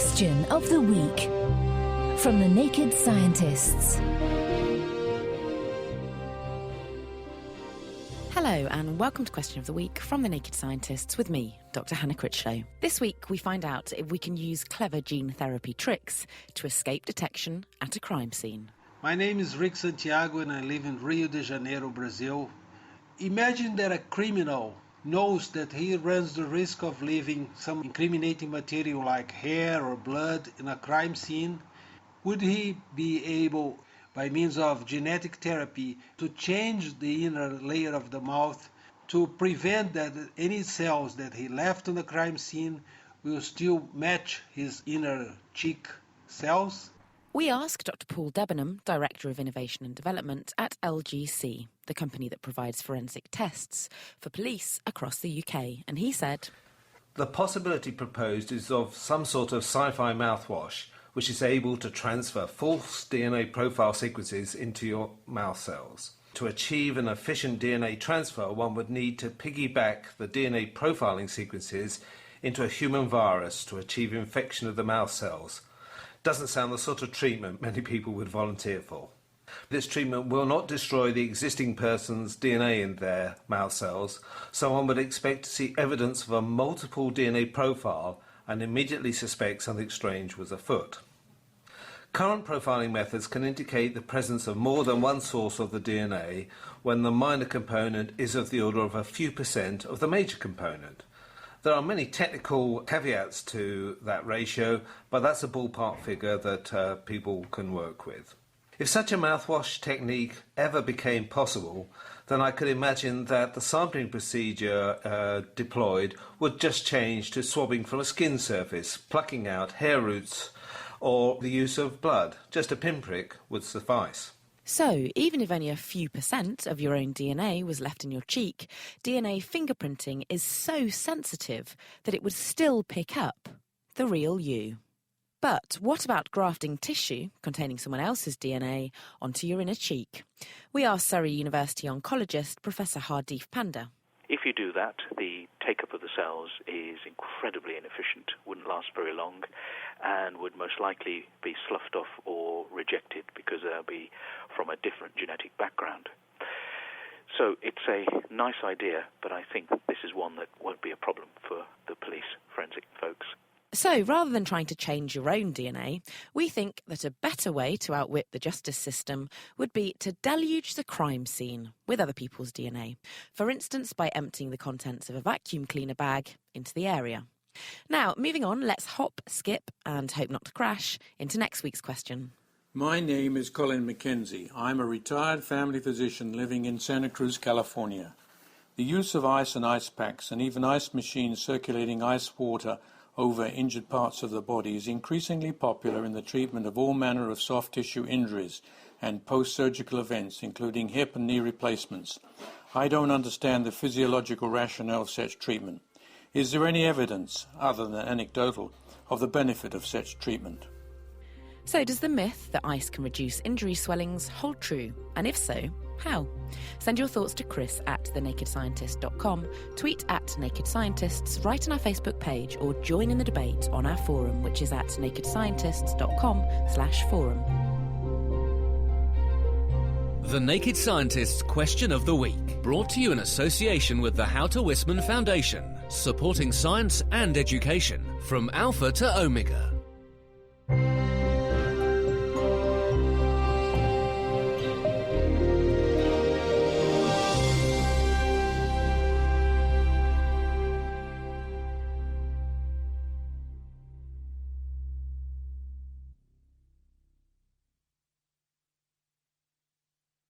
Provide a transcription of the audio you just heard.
Question of the week from the Naked Scientists. Hello and welcome to Question of the Week from the Naked Scientists with me, Dr. Hannah Critchlow. This week we find out if we can use clever gene therapy tricks to escape detection at a crime scene. My name is Rick Santiago and I live in Rio de Janeiro, Brazil. Imagine that a criminal knows that he runs the risk of leaving some incriminating material like hair or blood in a crime scene. Would he be able, by means of genetic therapy, to change the inner layer of the mouth to prevent that any cells that he left on the crime scene will still match his inner cheek cells? We asked Dr. Paul Debenham, Director of Innovation and Development at LGC, the company that provides forensic tests for police across the UK, and he said, "The possibility proposed is of some sort of sci-fi mouthwash which is able to transfer false DNA profile sequences into your mouth cells. To achieve an efficient DNA transfer, one would need to piggyback the DNA profiling sequences into a human virus to achieve infection of the mouth cells. Doesn't sound the sort of treatment many people would volunteer for. This treatment will not destroy the existing person's DNA in their mouth cells, so one would expect to see evidence of a multiple DNA profile and immediately suspect something strange was afoot. Current profiling methods can indicate the presence of more than one source of the DNA when the minor component is of the order of a few % of the major component. There are many technical caveats to that ratio, but that's a ballpark figure that people can work with. If such a mouthwash technique ever became possible, then I could imagine that the sampling procedure deployed would just change to swabbing from a skin surface, plucking out hair roots, or the use of blood. Just a pinprick would suffice. So, even if only a few % of your own DNA was left in your cheek, DNA fingerprinting is so sensitive that it would still pick up the real you. But what about grafting tissue containing someone else's DNA onto your inner cheek? We asked Surrey University oncologist Professor Hardeep Panda. If you do that, the take-up of the cells is incredibly inefficient, wouldn't last very long, and would most likely be sloughed off or rejected because they'll be from a different genetic background. So it's a nice idea, but I think this is one that won't be a problem for the police forensic folks. So, rather than trying to change your own DNA, we think that a better way to outwit the justice system would be to deluge the crime scene with other people's DNA, for instance by emptying the contents of a vacuum cleaner bag into the area. Now, moving on, let's hop, skip and hope not to crash into next week's question. My name is Colin McKenzie. I'm a retired family physician living in Santa Cruz, California. The use of ice and ice packs and even ice machines circulating ice water over injured parts of the body is increasingly popular in the treatment of all manner of soft tissue injuries and post-surgical events, including hip and knee replacements. I don't understand the physiological rationale of such treatment. Is there any evidence, other than anecdotal, of the benefit of such treatment? So does the myth that ice can reduce injury swellings hold true? And if so, how? Send your thoughts to Chris at thenakedscientist.com, tweet at Naked Scientists, write on our Facebook page, or join in the debate on our forum, which is at nakedscientists.com/forum. The Naked Scientists Question of the Week, brought to you in association with the Houter Wisman Foundation, supporting science and education from Alpha to Omega.